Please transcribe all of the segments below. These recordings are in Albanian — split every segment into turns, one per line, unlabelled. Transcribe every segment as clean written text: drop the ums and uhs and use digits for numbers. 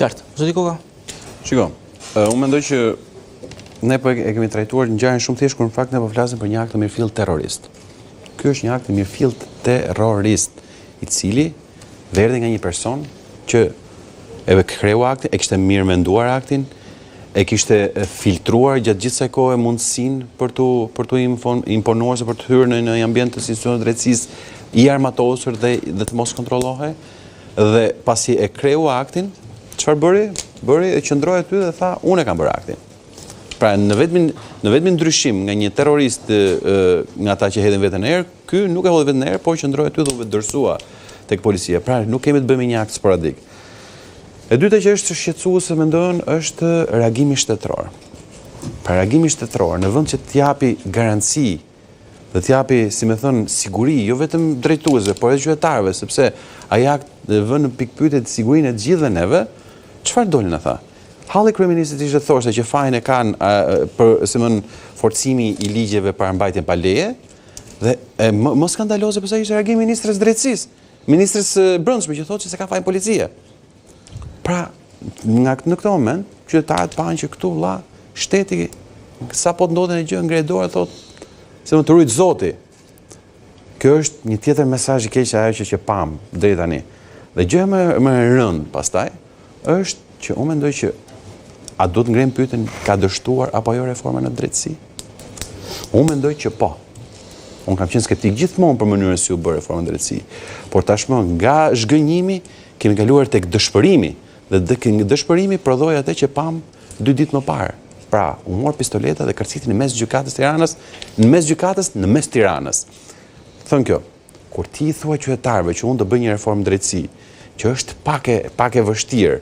Qartë. Zoti Koka.
Shiko, unë mendoj që ne po e kemi trajtuar ngjarjen shumë thjesht kur në fakt ne po flasim për një akt të mirëfillt terrorist. Ky është një akt i mirëfillt terrorist, i cili erdhi nga një person që e kreu aktin, e kishte mirë menduar aktin, e kishte filtruar gjatë gjithë kësaj kohe mundësinë për tu imponuar se për të hyrë në një ambient të institucionit të drejtësisë i armatosur dhe të mos kontrollohej, dhe pasi e kreu aktin, çfarë bëri? Bëri e qëndroi aty dhe tha, unë e kam bërë aktin. Pra në vetmin ndryshim nga një terrorist nga ata që hedhin veten në erë, ky nuk e hodhi veten në erë, por qëndroi aty dhe u dërsua tek policia. Pra nuk kemi të bëjmë një akt sporadik. E dyta që është shqetësuese mendon është reagimi shtetëror. Pra reagimi shtetëror në vend që t'japi garanci dhe t'japi, si më thon, siguri, jo vetëm drejtuesve, por edhe qytetarëve, sepse ai akt vën në pikpyetje të sigurinë e të gjithëve neve, çfarë dolën ata? Halli kryeministit ishte thoshte që fajin e kanë për forcimi i ligjeve për mbajtjen pa leje, dhe më skandaloze përsa ishte reagimi ministrës drejtësisë, ministrës brendshme që thotë që se ka fajin policie. Pra, në këtë moment, qytetarët panë që këtu vëlla shteti sa po të ndodhen e gjë ngre dorë thotë se më të rujt Zoti. Kjo është një tjetër mesazh i keq ajo që pam deri tani. Dhe gjë më e rëndë pastaj është që unë mendoj që a duhet ngrem pyetjen ka dështuar apo jo reforma në drejtësi? Unë mendoj që po. Unë kam qenë skeptik gjithmonë për mënyrën si u bë reforma në drejtësi, por tashmë nga zhgënjimi kemi kaluar tek dëshpërimi, dhe dëshpërimi prodhoi atë që pam 2 ditë më parë. Pra, u mor pistoleta dhe kërcitin në mes gjykatës Tiranës, në mes Tiranës. Thënë kjo, kur ti i thua qytetarëve që unë do bëj një reformë drejtësi, që është pak e vështirë,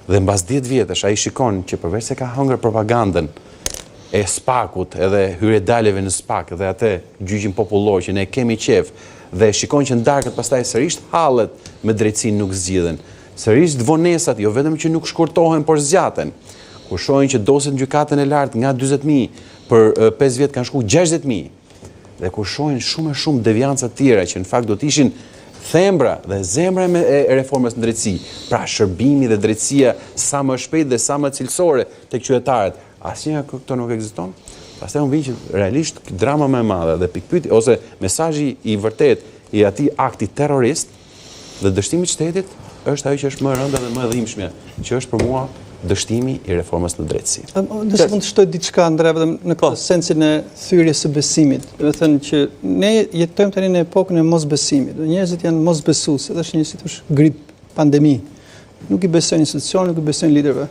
dhe mbas 10 vjetësh ai shikon që përveç se ka hëngër propagandën e SPAK-ut edhe hyrjedaleve në SPAK dhe atë gjyqin popullor që ne kemi qef, dhe shikon që ndarket pastaj sërish hallet me drejtësinë nuk zgjidhen. Sërish vonesat jo vetëm që nuk shkurtohen, por zgjaten. Kur shohin që doset në gjykatën e lartë nga 40.000 për 5 vjet kanë shku 60.000. Dhe kur shohin shumë devianca të tjera që në fakt do të ishin thembra dhe zemra e reformës në drejtësi, pra shërbimi dhe drejtësia sa më shpejt dhe sa më cilësore tek qytetarët, asnjë nga këto nuk ekziston. Pastaj unë vi që realisht drama më e madhe dhe pikpyetja ose mesazhi i vërtet i atij akti terrorist dhe dështimi i shtetit është ajo që është më e rënda dhe më e dhimbshme, që është për mua dështimi i reformës në drejtësi.
Nëse mund të shtoj diçka Andre vetëm në këtë sensin e thyrjes së besimit. Do të thënë që ne jetojmë tani në epokën e mosbesimit. Njerëzit janë mosbesues, edhe është një si thosh grip, pandemi. Nuk i besojnë institucioneve, nuk i besojnë liderëve.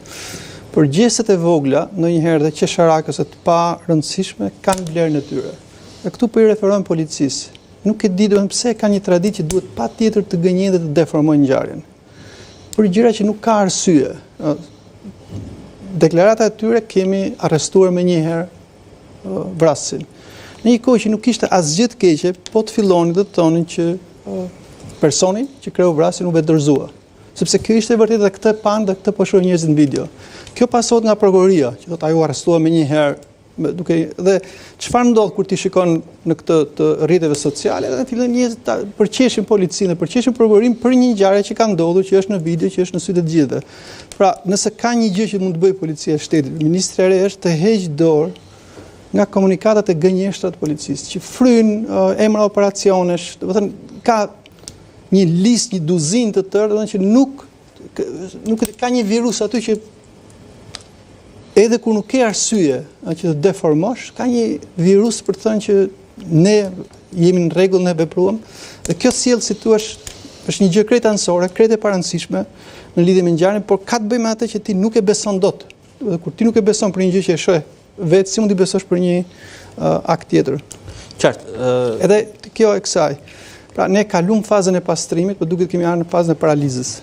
Por gjestet e vogla, ndonjëherë dhe qesharakës të pa rëndësishme kanë vlerën e tyre. Dhe këtu po i referohen policisë. Nuk e di domethënë pse ka një traditë që duhet patjetër të gënjejnë dhe të deformojnë ngjarjen. Për gjëra që nuk ka arsye. Deklarata e tyre kemi arrestuar me njëherë vrasin. Në një kohë që nuk ishte asgjë të keqe, po të filloni dhe të thonin që personi që kreu vrasin u bë dorëzuar. Sepse kjo ishte vërtet dhe këtë pan dhe këtë po shohin njerëzit në video. Kjo pasohet nga prokuroria, që thotë ajo arrestua me njëherë, dhe çfarë ndodh kur ti shikon në këtë të rrjeteve sociale, dhe fillojnë njerëzit ta përqeshin policinë, përqeshin prokurorinë për një ngjarje që ka ndodhur, që është në video, që është në sy të gjithëve. Pra, nëse ka një gjë që mund të bëjë policia e shtetit, ministri i re është të heqë dorë nga komunikatat e gënjeshtra të policisë, që fryn emra operacionesh, do të thënë ka një listë, një duzinë të tërë, do të thënë që nuk ka një virus aty që edhe kur nuk ke arsye që të deformosh, ka një virus për të thënë që ne jemi në rregull, ne vepruam, dhe kjo sjell si thua është një gjë krejt anësore, krejt e parancishme në lidhje me ngjarjen, por ka të bëjë me atë që ti nuk e beson dot. Dhe kur ti nuk e beson për një gjë që e shoh vetë, si mund të besosh për një akt tjetër?
Qartë.
Edhe kjo e kësaj. Pra ne kalum fazën e pastrimit, por duket kemi ardhur në fazën e paralizës.